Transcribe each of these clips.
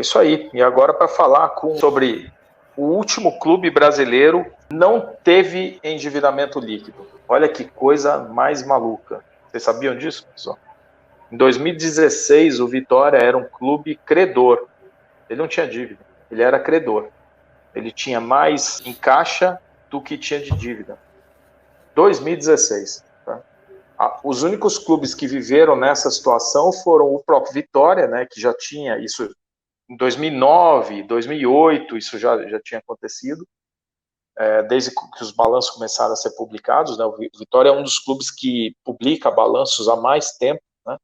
isso aí. E agora para falar sobre o último clube brasileiro não teve endividamento líquido. Olha que coisa mais maluca. Vocês sabiam disso, pessoal? Em 2016, o Vitória era um clube credor. Ele não tinha dívida, ele era credor. Ele tinha mais em caixa do que tinha de dívida. 2016. Tá? Os únicos clubes que viveram nessa situação foram o próprio Vitória, né, que já tinha isso em 2009, 2008, isso já tinha acontecido, desde que os balanços começaram a ser publicados. Né, o Vitória é um dos clubes que publica balanços há mais tempo, né,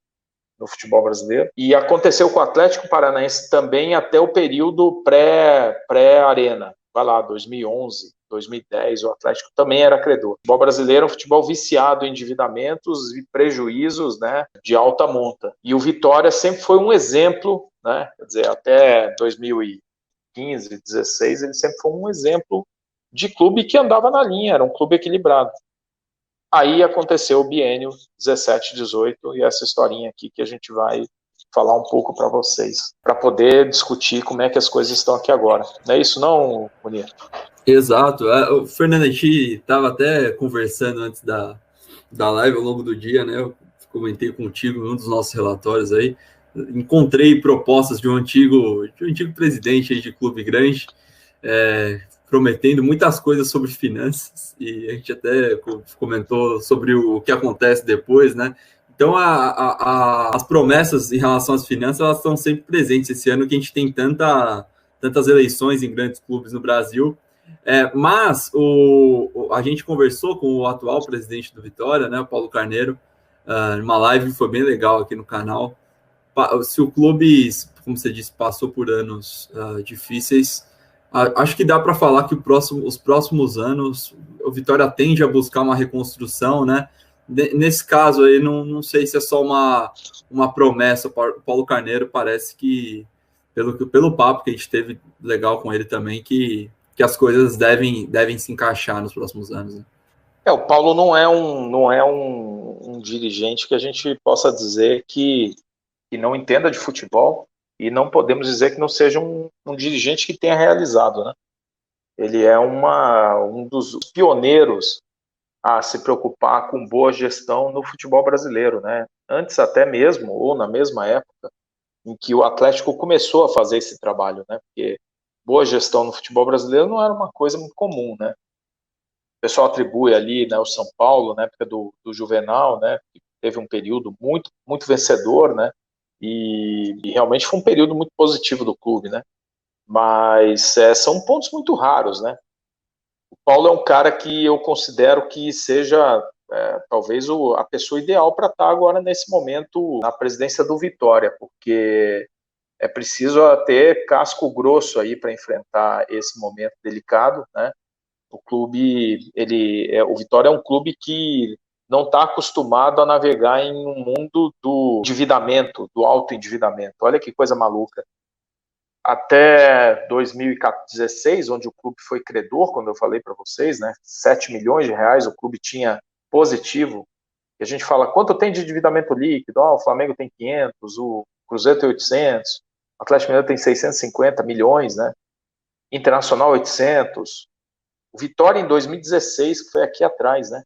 no futebol brasileiro. E aconteceu com o Atlético Paranaense também até o período pré-Arena. Vai lá, 2011, 2010, o Atlético também era credor. O futebol brasileiro é um futebol viciado em endividamentos e prejuízos, né, de alta monta. E o Vitória sempre foi um exemplo, né, quer dizer, até 2015, 2016, ele sempre foi um exemplo de clube que andava na linha, era um clube equilibrado. Aí aconteceu o biênio 17, 18 e essa historinha aqui que a gente vai falar um pouco para vocês, para poder discutir como é que as coisas estão aqui agora. Não é isso não, Munir? Exato. O Fernando, a gente estava até conversando antes da live ao longo do dia, né? Eu comentei contigo em um dos nossos relatórios aí. Encontrei propostas de um antigo presidente aí de clube grande, prometendo muitas coisas sobre finanças, e a gente até comentou sobre o que acontece depois, né? Então, as promessas em relação às finanças, elas estão sempre presentes esse ano que a gente tem tantas eleições em grandes clubes no Brasil. Mas a gente conversou com o atual presidente do Vitória, né, o Paulo Carneiro, numa live, foi bem legal aqui no canal. Se o clube, como você disse, passou por anos difíceis, acho que dá para falar que os próximos anos o Vitória tende a buscar uma reconstrução, né? Nesse caso aí, não sei se é só uma promessa. O Paulo Carneiro parece que, pelo papo que a gente teve legal com ele também, que as coisas devem se encaixar nos próximos anos. Né? O Paulo não é um dirigente que a gente possa dizer que não entenda de futebol, e não podemos dizer que não seja um dirigente que tenha realizado, né? Ele é um dos pioneiros a se preocupar com boa gestão no futebol brasileiro, né? Antes até mesmo, ou na mesma época, em que o Atlético começou a fazer esse trabalho, né? Porque boa gestão no futebol brasileiro não era uma coisa muito comum, né? O pessoal atribui ali, né, o São Paulo, na época do Juvenal, né? Que teve um período muito, muito vencedor, né? E realmente foi um período muito positivo do clube, né? Mas são pontos muito raros, né? O Paulo é um cara que eu considero que seja talvez a pessoa ideal para estar agora nesse momento na presidência do Vitória, porque é preciso ter casco grosso aí para enfrentar esse momento delicado, né? O clube, o Vitória é um clube que não está acostumado a navegar em um mundo do endividamento, do alto endividamento. Olha que coisa maluca. Até 2016, onde o clube foi credor, como eu falei para vocês, né, 7 milhões de reais o clube tinha positivo. E a gente fala, quanto tem de endividamento líquido? O Flamengo tem 500, o Cruzeiro tem 800, o Atlético Mineiro tem 650 milhões, né? Internacional 800. O Vitória em 2016, que foi aqui atrás, né?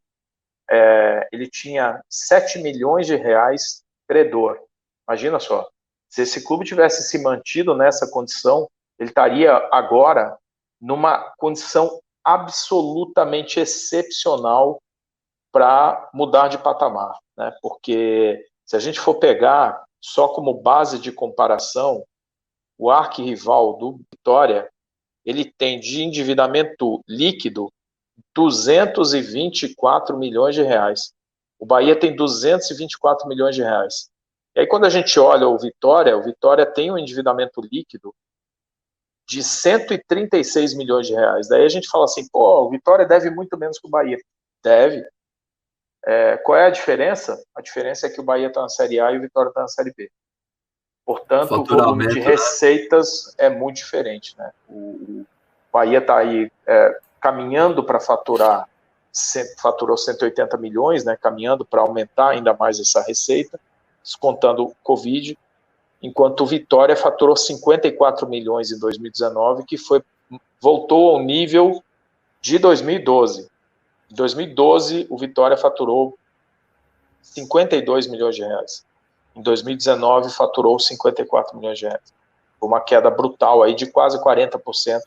Ele tinha 7 milhões de reais credor. Imagina só. Se esse clube tivesse se mantido nessa condição, ele estaria agora numa condição absolutamente excepcional para mudar de patamar, né? Porque se a gente for pegar só como base de comparação, o arquirrival do Vitória, ele tem de endividamento líquido 224 milhões de reais. O Bahia tem 224 milhões de reais. E aí, quando a gente olha o Vitória tem um endividamento líquido de 136 milhões de reais. Daí a gente fala assim, o Vitória deve muito menos que o Bahia. Deve. Qual é a diferença? A diferença é que o Bahia está na Série A e o Vitória está na Série B. Portanto, o volume de receitas é muito diferente, né? O Bahia está aí caminhando para faturou 180 milhões, né? Caminhando para aumentar ainda mais essa receita, descontando o Covid. enquanto o Vitória faturou 54 milhões em 2019, que voltou ao nível de 2012. Em 2012, o Vitória faturou 52 milhões de reais. Em 2019, faturou 54 milhões de reais. Uma queda brutal aí de quase 40%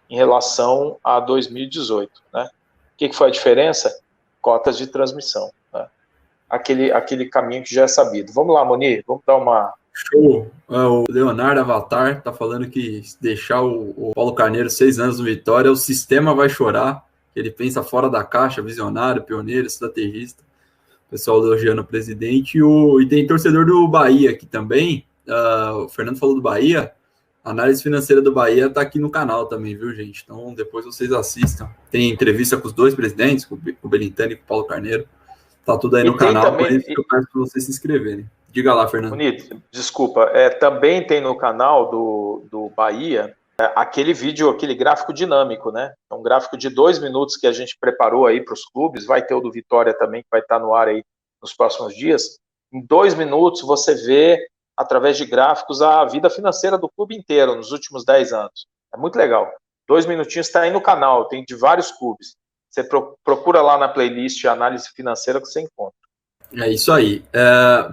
em relação a 2018. Né? O que foi a diferença? Cotas de transmissão. Né? Aquele caminho que já é sabido. Vamos lá, Moni, vamos dar uma... Show! O Leonardo Avatar tá falando que deixar o Paulo Carneiro 6 anos no Vitória, o sistema vai chorar. Ele pensa fora da caixa, visionário, pioneiro, estrategista. O pessoal elogiando o presidente. E tem torcedor do Bahia aqui também. O Fernando falou do Bahia. A análise financeira do Bahia tá aqui no canal também, viu, gente? Então, depois vocês assistam. Tem entrevista com os dois presidentes, com o Belintani e com o Paulo Carneiro. Tá tudo aí no canal, também, por isso que eu peço para vocês se inscreverem. Diga lá, Fernando. Bonito, desculpa. Também tem no canal do Bahia aquele vídeo, aquele gráfico dinâmico, né? É um gráfico de 2 minutos que a gente preparou aí para os clubes. Vai ter o do Vitória também, que vai estar no ar aí nos próximos dias. Em 2 minutos você vê, através de gráficos, a vida financeira do clube inteiro nos últimos 10 anos. É muito legal. 2 minutinhos está aí no canal, tem de vários clubes. Você procura lá na playlist Análise Financeira que você encontra. É isso aí.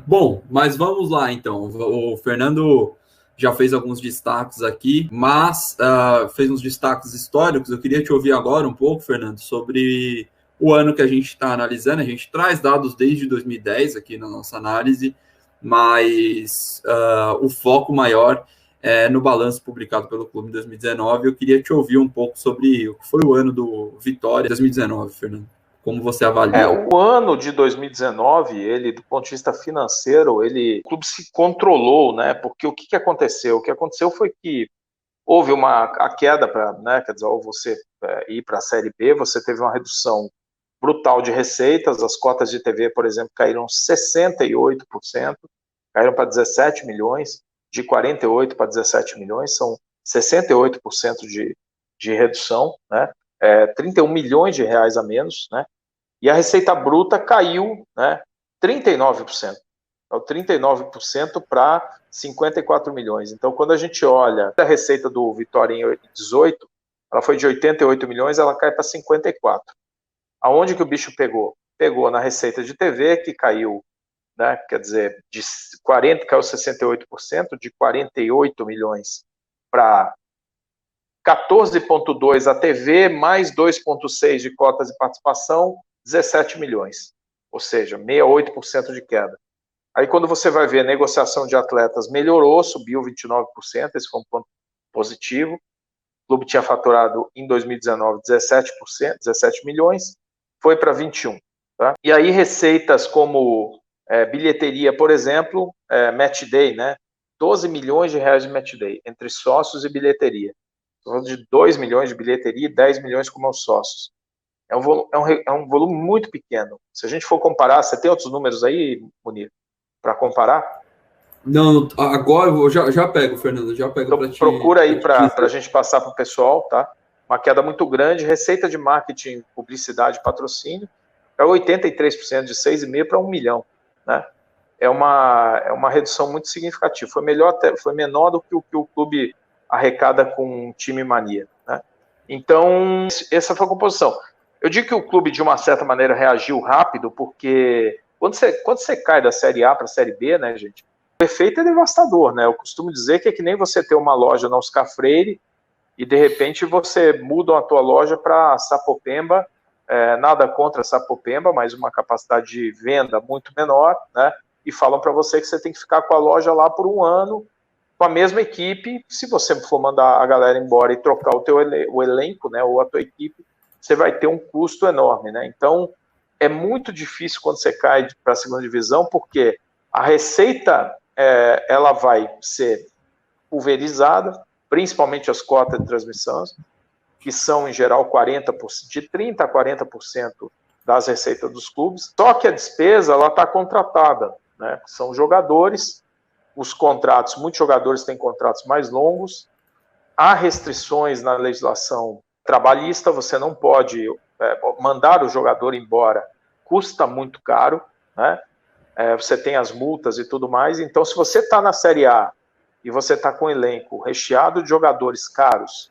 Bom, mas vamos lá então. O Fernando já fez alguns destaques aqui, mas fez uns destaques históricos. Eu queria te ouvir agora um pouco, Fernando, sobre o ano que a gente está analisando. A gente traz dados desde 2010 aqui na nossa análise, mas o foco maior é no balanço publicado pelo clube em 2019. Eu queria te ouvir um pouco sobre o que foi o ano do Vitória 2019, Fernando. Como você avalia? O ano de 2019, ele, do ponto de vista financeiro, o clube se controlou, né? Porque o que aconteceu? O que aconteceu foi que houve a queda para, né? Quer dizer, ao você ir para a Série B, você teve uma redução brutal de receitas. As cotas de TV, por exemplo, caíram 68%, caíram para 17 milhões, de 48 para 17 milhões, são 68% de redução, né? 31 milhões de reais a menos, né? E a receita bruta caiu, né, 39%. Então, 39% para 54 milhões. Então, quando a gente olha a receita do Vitória em 18, ela foi de 88 milhões, ela cai para 54. Aonde que o bicho pegou? Pegou na receita de TV, que caiu, né, quer dizer, caiu 68%, de 48 milhões para 14,2 a TV, mais 2,6 de cotas de participação, 17 milhões, ou seja, 68% de queda. Aí quando você vai ver a negociação de atletas melhorou, subiu 29%, esse foi um ponto positivo. O clube tinha faturado em 2019 17 milhões, foi para 21. Tá? E aí receitas como bilheteria, por exemplo, match day, né? 12 milhões de reais de match day, entre sócios e bilheteria. De 2 milhões de bilheteria e 10 milhões como aos sócios. É um volume muito pequeno. Se a gente for comparar, você tem outros números aí, Munir, para comparar? Não, agora eu já pego, Fernando, já pego. Então, procura aí para a gente passar para o pessoal, tá? Uma queda muito grande, receita de marketing, publicidade, patrocínio, é 83% de 6,5 para 1 milhão, né? É uma redução muito significativa. Foi menor do que o clube arrecada com time mania, né? Então, essa foi a composição. Eu digo que o clube, de uma certa maneira, reagiu rápido, porque quando você cai da Série A para a Série B, né, gente, o efeito é devastador, né? Eu costumo dizer que é que nem você ter uma loja na Oscar Freire e, de repente, você muda a tua loja para Sapopemba, nada contra Sapopemba, mas uma capacidade de venda muito menor, né? E falam para você que você tem que ficar com a loja lá por um ano, com a mesma equipe. Se você for mandar a galera embora e trocar o elenco, né, ou a tua equipe, você vai ter um custo enorme, né? Então, é muito difícil quando você cai para a segunda divisão, porque a receita ela vai ser pulverizada, principalmente as cotas de transmissão, que são, em geral, 40%, de 30% a 40% das receitas dos clubes. Só que a despesa ela está contratada, né? São jogadores, os contratos, muitos jogadores têm contratos mais longos, há restrições na legislação trabalhista, você não pode mandar o jogador embora, custa muito caro, né? Você tem as multas e tudo mais. Então, se você está na Série A e você está com um elenco recheado de jogadores caros,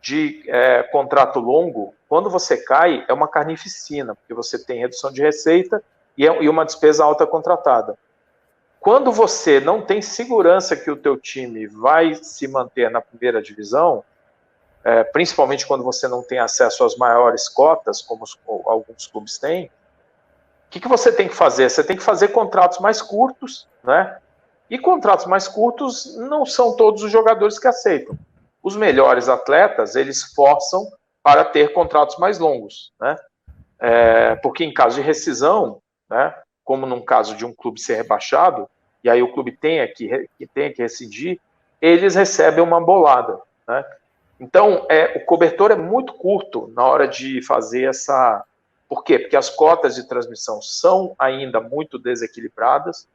de contrato longo, quando você cai, é uma carnificina, porque você tem redução de receita e uma despesa alta contratada. Quando você não tem segurança que o teu time vai se manter na primeira divisão, principalmente quando você não tem acesso às maiores cotas, como alguns clubes têm, o que você tem que fazer? Você tem que fazer contratos mais curtos, né? E contratos mais curtos não são todos os jogadores que aceitam. Os melhores atletas, eles forçam para ter contratos mais longos, né? Porque em caso de rescisão, né, como num caso de um clube ser rebaixado, e aí o clube tenha que rescindir, eles recebem uma bolada, né? Então, o cobertor é muito curto na hora de fazer essa... Por quê? Porque as cotas de transmissão são ainda muito desequilibradas,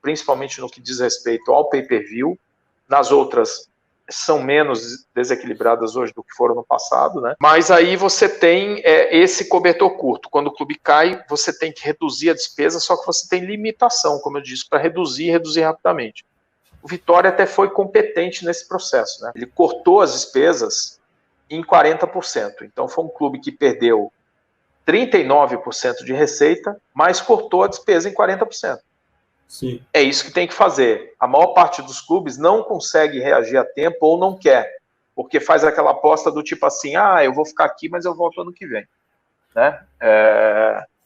principalmente no que diz respeito ao pay-per-view. Nas outras, são menos desequilibradas hoje do que foram no passado, né? Mas aí você tem esse cobertor curto. Quando o clube cai, você tem que reduzir a despesa, só que você tem limitação, como eu disse, para reduzir rapidamente. O Vitória até foi competente nesse processo, né? Ele cortou as despesas em 40%. Então foi um clube que perdeu 39% de receita, mas cortou a despesa em 40%. Sim. É isso que tem que fazer. A maior parte dos clubes não consegue reagir a tempo ou não quer, porque faz aquela aposta do tipo assim, eu vou ficar aqui, mas eu volto ano que vem, né?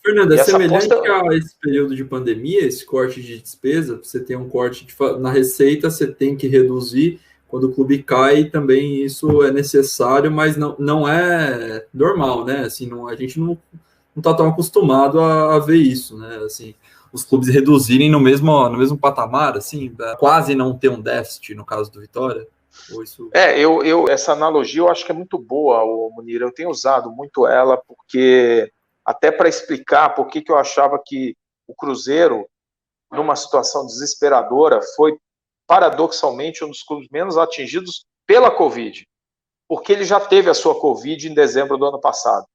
Fernando, é semelhante a esse período de pandemia, esse corte de despesa, você tem um corte na receita, você tem que reduzir, quando o clube cai, também isso é necessário, mas não é normal, né? Assim, a gente não está tão acostumado a ver isso, né? Assim, os clubes reduzirem no mesmo patamar, assim, quase não ter um déficit, no caso do Vitória? Ou isso... essa analogia eu acho que é muito boa, Munir. Eu tenho usado muito ela, porque até para explicar por que eu achava que o Cruzeiro, numa situação desesperadora, foi paradoxalmente um dos clubes menos atingidos pela Covid, porque ele já teve a sua Covid em dezembro do ano passado,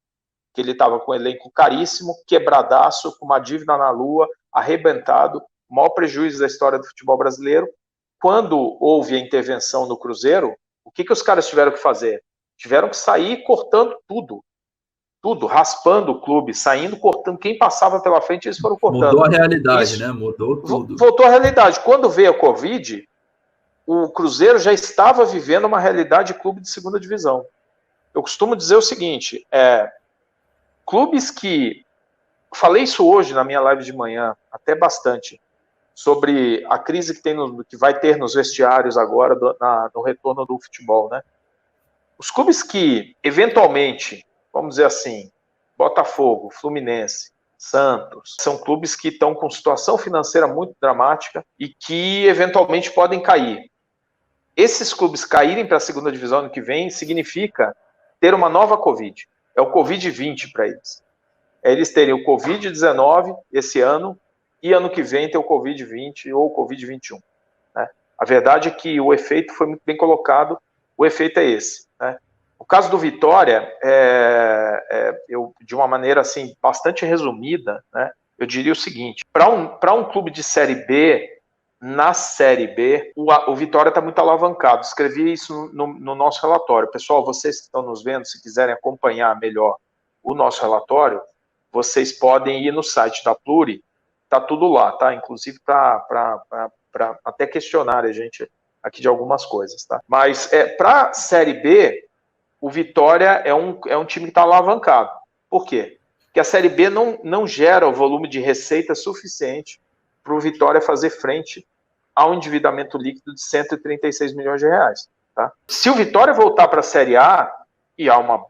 que ele estava com um elenco caríssimo, quebradaço, com uma dívida na lua, arrebentado, o maior prejuízo da história do futebol brasileiro. Quando houve a intervenção no Cruzeiro, o que os caras tiveram que fazer? Tiveram que sair cortando tudo, raspando o clube, saindo, cortando. Quem passava pela frente, eles foram cortando. Mudou a realidade, né? Mudou tudo. Voltou à realidade. Quando veio a Covid, o Cruzeiro já estava vivendo uma realidade de clube de segunda divisão. Eu costumo dizer o seguinte, clubes que... Falei isso hoje na minha live de manhã, até bastante, sobre a crise que vai ter nos vestiários agora no retorno do futebol, né? Os clubes que, eventualmente, vamos dizer assim, Botafogo, Fluminense, Santos, são clubes que estão com situação financeira muito dramática e que, eventualmente, podem cair. Esses clubes caírem para a segunda divisão ano que vem significa ter uma nova Covid. É o Covid-20 para eles. Eles terem o Covid-19 esse ano e ano que vem ter o Covid-20 ou o Covid-21. Né? A verdade é que o efeito foi muito bem colocado, o efeito é esse. Né? O caso do Vitória, eu, de uma maneira assim, bastante resumida, né, eu diria o seguinte, para um clube de Série B, na Série B, o Vitória está muito alavancado. Escrevi isso no nosso relatório. Pessoal, vocês que estão nos vendo, se quiserem acompanhar melhor o nosso relatório, vocês podem ir no site da Pluri, tá tudo lá, tá? Inclusive para até questionar a gente aqui de algumas coisas, tá? Mas para a Série B, o Vitória é um time que está alavancado. Por quê? Porque a Série B não gera o volume de receita suficiente para o Vitória fazer frente ao endividamento líquido de 136 milhões de reais. Tá? Se o Vitória voltar para a Série A, e há uma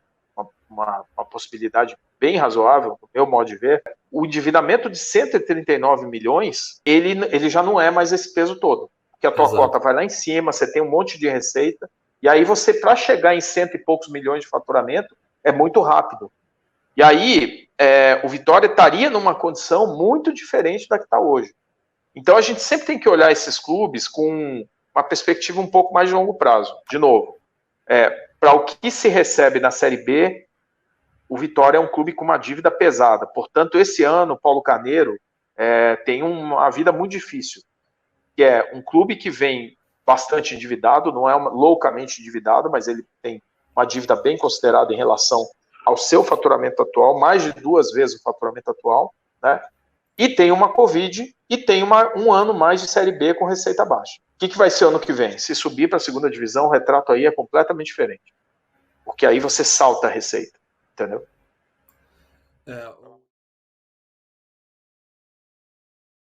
possibilidade bem razoável, no meu modo de ver, o endividamento de 139 milhões, ele já não é mais esse peso todo. Porque a tua cota vai lá em cima, você tem um monte de receita, e aí você, para chegar em 100 e poucos milhões de faturamento, é muito rápido. E aí, o Vitória estaria numa condição muito diferente da que está hoje. Então, a gente sempre tem que olhar esses clubes com uma perspectiva um pouco mais de longo prazo. De novo, para o que se recebe na Série B, o Vitória é um clube com uma dívida pesada. Portanto, esse ano, o Paulo Carneiro tem uma vida muito difícil, que é um clube que vem bastante endividado, não é loucamente endividado, mas ele tem uma dívida bem considerada em relação ao seu faturamento atual, mais de 2 vezes o faturamento atual, né? E tem uma Covid e tem um ano mais de Série B com receita baixa. O que vai ser ano que vem? Se subir para a segunda divisão, o retrato aí é completamente diferente. Porque aí você salta a receita, entendeu?